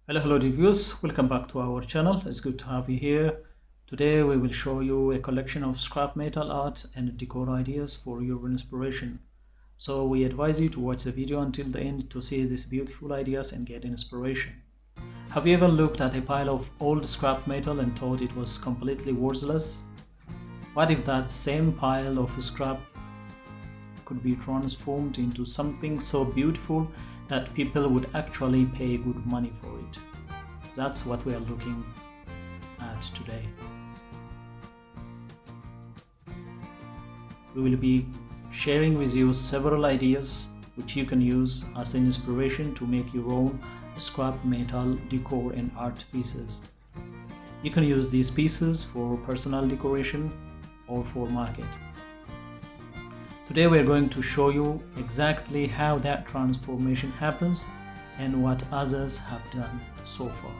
Hello reviewers, welcome back to our channel. It's good to have you here. Today we will show you a collection of scrap metal art and decor ideas for your inspiration. So we advise you to watch the video until the end to see these beautiful ideas and get inspiration. Have you ever looked at a pile of old scrap metal and thought it was completely worthless? What if that same pile of scrap could be transformed into something so beautiful that people would actually pay good money for it? That's what we are looking at today. We will be sharing with you several ideas which you can use as an inspiration to make your own scrap metal decor and art pieces. You can use these pieces for personal decoration or for market. Today we are going to show you exactly how that transformation happens and what others have done so far.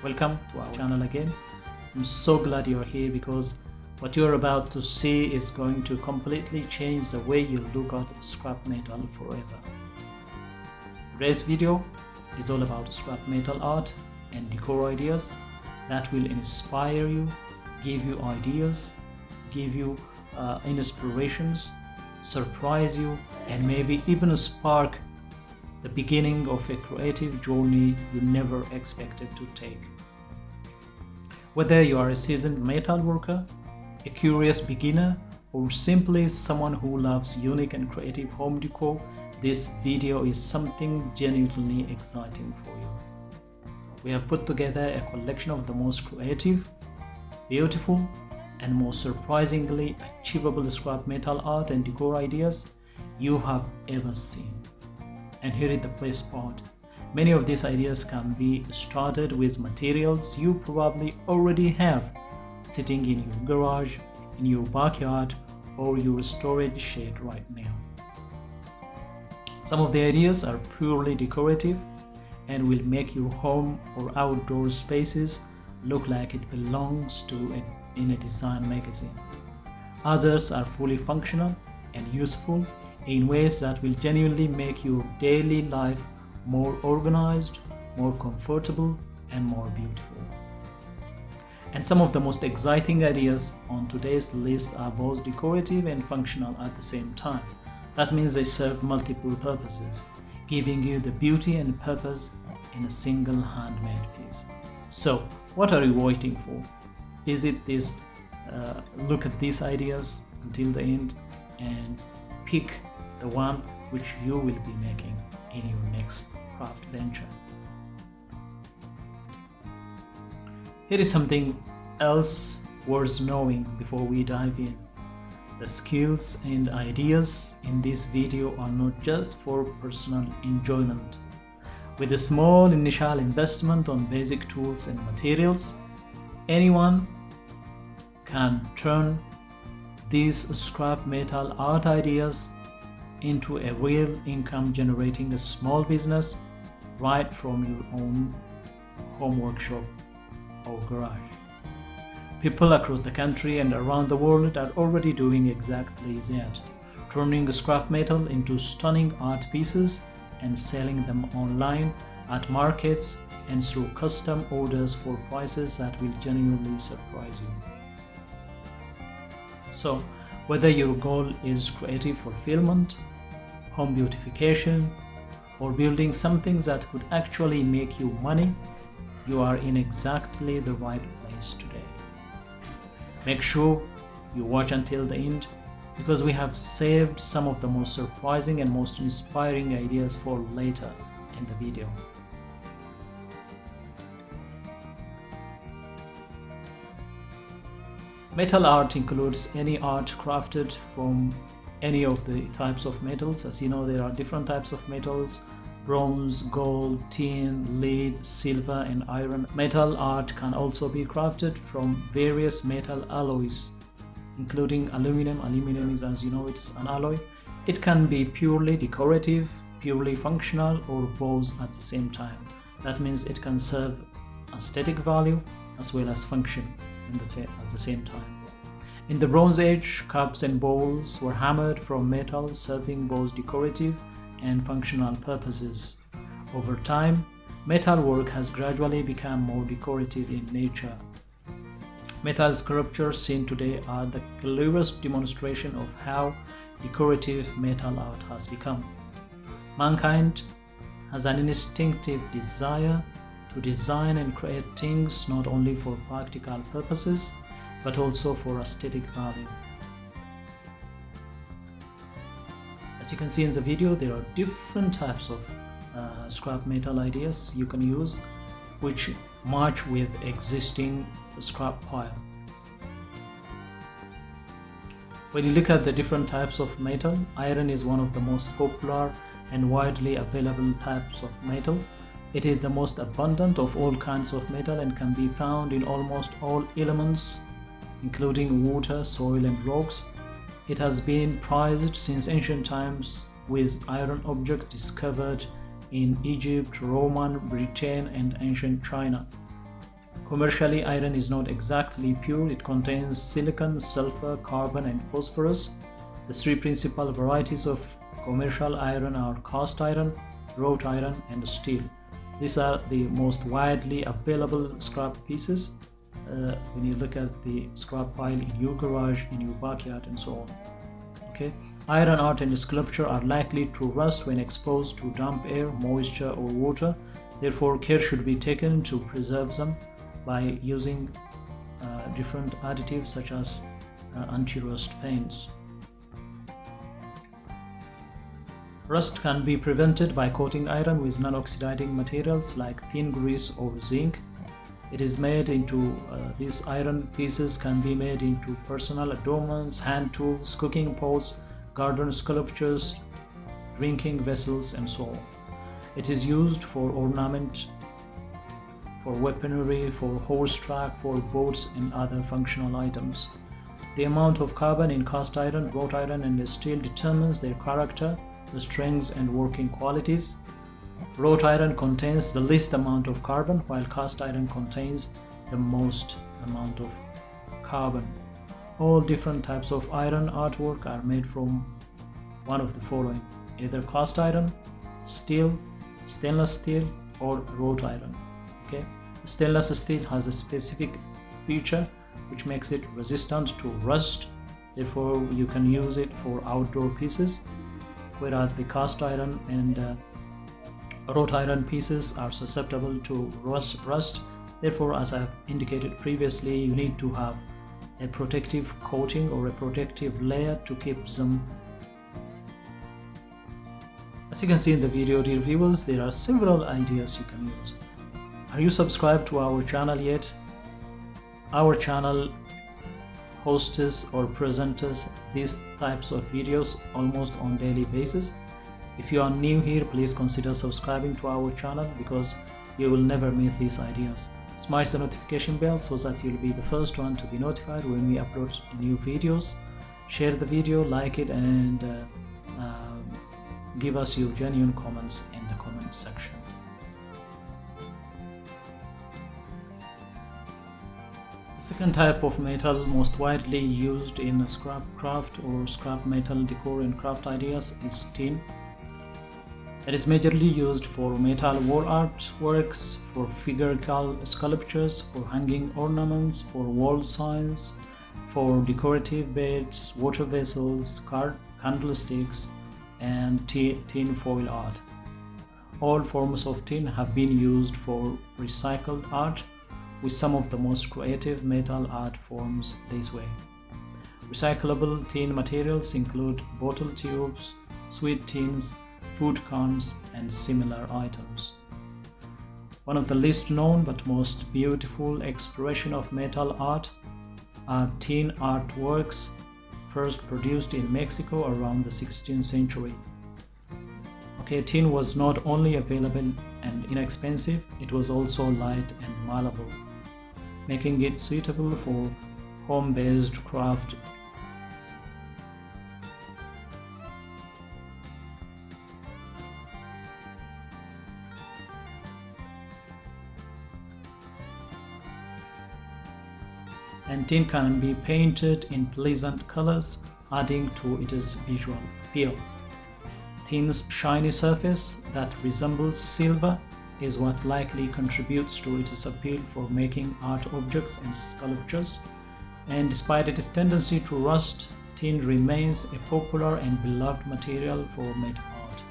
Welcome to our channel again. I'm so glad you're here because what you're about to see is going to completely change the way you look at scrap metal forever. Today's video is all about scrap metal art and decor ideas that will inspire you, give you ideas, give you inspirations, surprise you, and maybe even spark the beginning of a creative journey you never expected to take. Whether you are a seasoned metal worker, a curious beginner, or simply someone who loves unique and creative home decor, this video is something genuinely exciting for you. We have put together a collection of the most creative, beautiful, and most surprisingly achievable scrap metal art and decor ideas you have ever seen. And here is the best part. Many of these ideas can be started with materials you probably already have sitting in your garage, in your backyard, or your storage shed right now. Some of the ideas are purely decorative and will make your home or outdoor spaces look like it belongs in a design magazine. Others are fully functional and useful in ways that will genuinely make your daily life more organized, more comfortable, and more beautiful. And some of the most exciting ideas on today's list are both decorative and functional at the same time. That means they serve multiple purposes, giving you the beauty and purpose in a single handmade piece. So what are you waiting for? Visit this, look at these ideas until the end and pick the one which you will be making in your next craft venture. Here is something else worth knowing before we dive in. The skills and ideas in this video are not just for personal enjoyment. With a small initial investment on basic tools and materials, anyone can turn these scrap metal art ideas into a real income generating a small business right from your own home workshop or garage. People across the country and around the world are already doing exactly that, turning scrap metal into stunning art pieces and selling them online at markets and through custom orders for prices that will genuinely surprise you. So, whether your goal is creative fulfillment, home beautification, or building something that could actually make you money, you are in exactly the right place today. Make sure you watch until the end because we have saved some of the most surprising and most inspiring ideas for later in the video. Metal art includes any art crafted from any of the types of metals. As you know, there are different types of metals: bronze, gold, tin, lead, silver, and iron. Metal art can also be crafted from various metal alloys, including aluminum. Aluminum is, as you know, it's an alloy. It can be purely decorative, purely functional, or both at the same time. That means it can serve aesthetic value as well as function at the same time. In the Bronze Age, cups and bowls were hammered from metal, serving both decorative and functional purposes. Over time, metalwork has gradually become more decorative in nature. Metal sculptures seen today are the clearest demonstration of how decorative metal art has become. Mankind has an instinctive desire to design and create things not only for practical purposes but also for aesthetic value. As you can see in the video, there are different types of scrap metal ideas you can use which match with existing scrap pile. When you look at the different types of metal, iron is one of the most popular and widely available types of metal. It is the most abundant of all kinds of metal and can be found in almost all elements, including water, soil, and rocks. It has been prized since ancient times, with iron objects discovered in Egypt, Roman Britain, and ancient China. Commercially, iron is not exactly pure. It contains silicon, sulfur, carbon, and phosphorus. The three principal varieties of commercial iron are cast iron, wrought iron, and steel. These are the most widely available scrap pieces when you look at the scrap pile in your garage, in your backyard, and so on. Okay, iron art and sculpture are likely to rust when exposed to damp air, moisture, or water. Therefore, care should be taken to preserve them by using different additives such as anti-rust paints. Rust can be prevented by coating iron with non-oxidizing materials like thin grease or zinc. It is made into these iron pieces can be made into personal adornments, hand tools, cooking pots, garden sculptures, drinking vessels, and so on. It is used for ornament, for weaponry, for horse track, for boats, and other functional items. The amount of carbon in cast iron, wrought iron, and steel determines their character, the strengths, and working qualities. Wrought iron contains the least amount of carbon, while cast iron contains the most amount of carbon. All different types of iron artwork are made from one of the following: either cast iron, steel, stainless steel, or wrought iron. Okay, stainless steel has a specific feature which makes it resistant to rust. Therefore, you can use it for outdoor pieces, whereas the cast iron and wrought iron pieces are susceptible to rust. Therefore, as I have indicated previously, you need to have a protective coating or a protective layer to keep them. As you can see in the video, dear viewers, there are several ideas you can use. Are you subscribed to our channel yet? Our channel hosts or presents these types of videos almost on daily basis. If you are new here, please consider subscribing to our channel because you will never miss these ideas. Smash the notification bell so that you'll be the first one to be notified when we upload new videos. Share the video, like it, and give us your genuine comments in the comment section. The second type of metal most widely used in scrap craft or scrap metal decor and craft ideas is tin. It is majorly used for metal wall artworks, for figurative sculptures, for hanging ornaments, for wall signs, for decorative beds, water vessels, candlesticks, and tin foil art. All forms of tin have been used for recycled art, with some of the most creative metal art forms this way. Recyclable tin materials include bottle tubes, sweet tins, food cans, and similar items. One of the least known but most beautiful expression of metal art are tin artworks, first produced in Mexico around the 16th century. Okay, tin was not only available and inexpensive, it was also light and malleable, making it suitable for home-based craft. and tin can be painted in pleasant colors, adding to its visual appeal. Tin's shiny surface that resembles silver is what likely contributes to its appeal for making art objects and sculptures, and despite its tendency to rust, tin remains a popular and beloved material for metal art.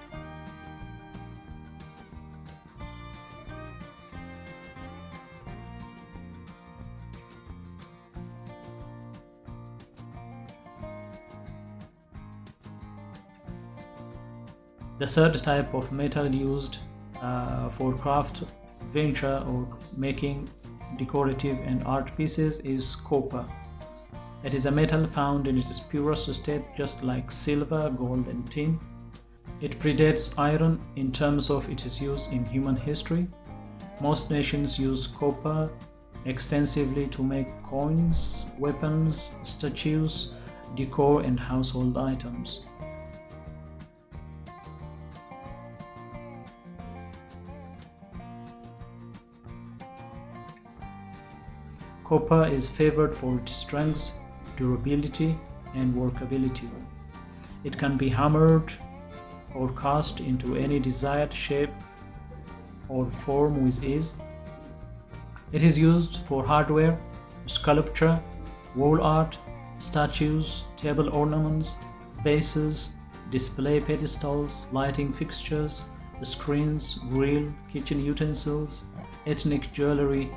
The third type of metal used for craft, venture, or making decorative and art pieces is copper. It is a metal found in its purest state, just like silver, gold, and tin. It predates iron in terms of its use in human history. Most nations use copper extensively to make coins, weapons, statues, decor, and household items. Copper is favored for its strength, durability, and workability. It can be hammered or cast into any desired shape or form with ease. It is used for hardware, sculpture, wall art, statues, table ornaments, vases, display pedestals, lighting fixtures, screens, grill, kitchen utensils, ethnic jewelry.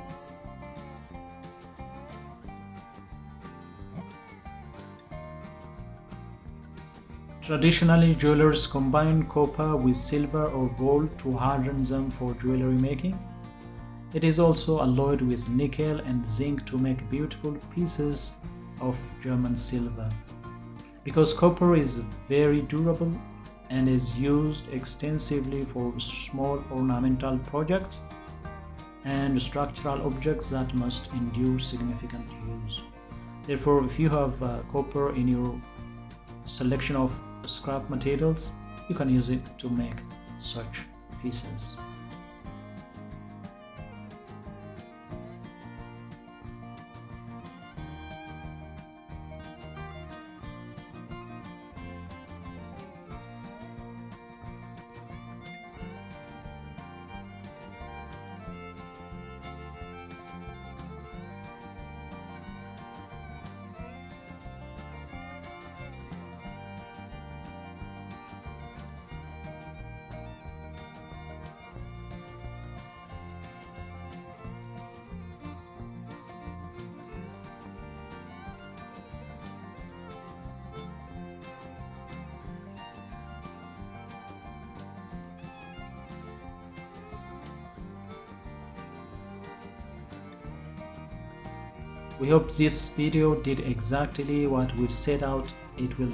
Traditionally, jewelers combine copper with silver or gold to harden them for jewelry making. It is also alloyed with nickel and zinc to make beautiful pieces of German silver. Because copper is very durable and is used extensively for small ornamental projects and structural objects that must endure significant use. Therefore, if you have copper in your selection of scrap materials, you can use it to make such pieces. We hope this video did exactly what we set out it will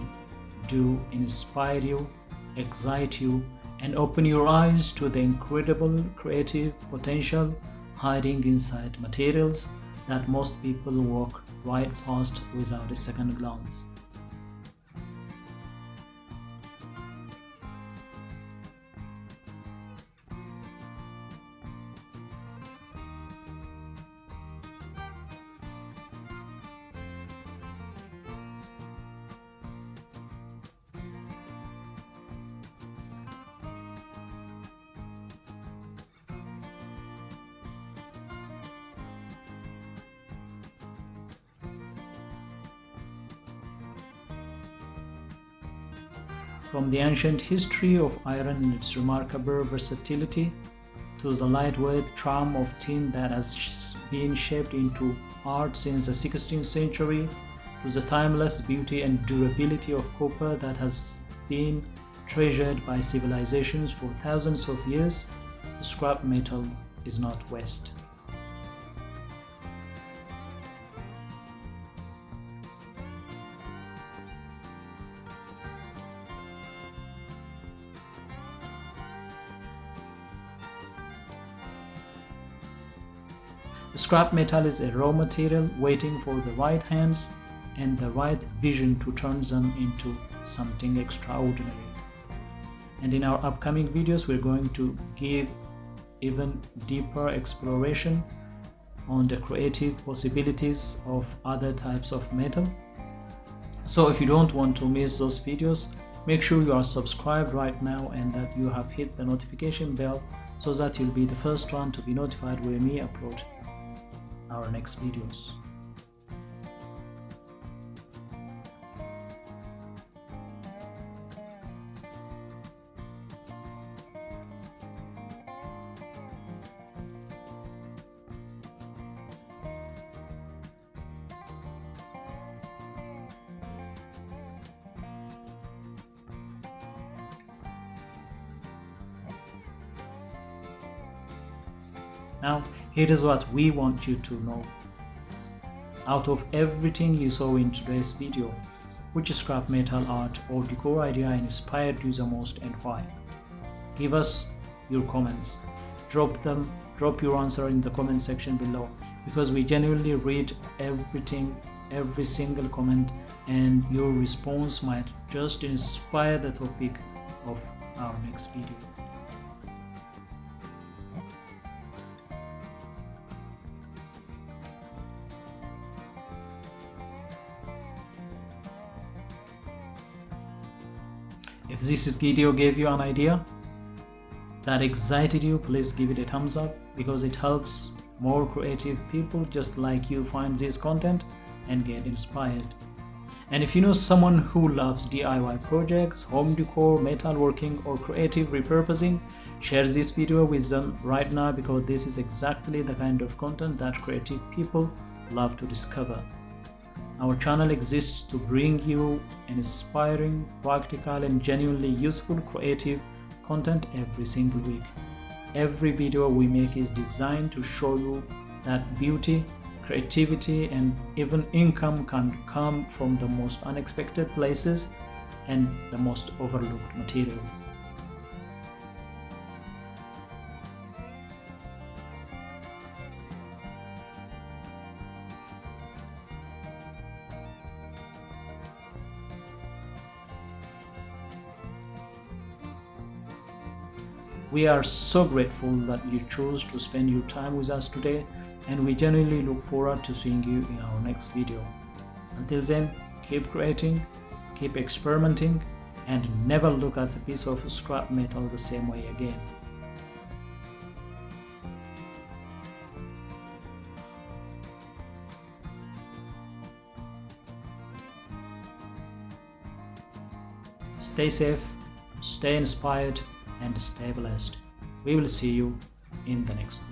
do: inspire you, excite you, and open your eyes to the incredible creative potential hiding inside materials that most people walk right past without a second glance. From the ancient history of iron and its remarkable versatility, to the lightweight charm of tin that has been shaped into art since the 16th century, to the timeless beauty and durability of copper that has been treasured by civilizations for thousands of years, scrap metal is not waste. Scrap metal is a raw material waiting for the right hands and the right vision to turn them into something extraordinary. And in our upcoming videos, we're going to give even deeper exploration on the creative possibilities of other types of metal. So if you don't want to miss those videos, make sure you are subscribed right now and that you have hit the notification bell so that you'll be the first one to be notified when we upload our next videos. Now, here is what we want you to know. Out of everything you saw in today's video, which scrap metal art or decor idea inspired you the most and why? Give us your comments. Drop your answer in the comment section below, because we genuinely read every single comment, and your response might just inspire the topic of our next video. If this video gave you an idea that excited you, please give it a thumbs up, because it helps more creative people just like you find this content and get inspired. And if you know someone who loves DIY projects, home decor, metalworking, or creative repurposing, share this video with them right now, because this is exactly the kind of content that creative people love to discover. Our channel exists to bring you inspiring, practical, and genuinely useful creative content every single week. Every video we make is designed to show you that beauty, creativity, and even income can come from the most unexpected places and the most overlooked materials. We are so grateful that you chose to spend your time with us today, and we genuinely look forward to seeing you in our next video. Until then, keep creating, keep experimenting, and never look at a piece of scrap metal the same way again. Stay safe, stay inspired, and stay blessed. We will see you in the next one.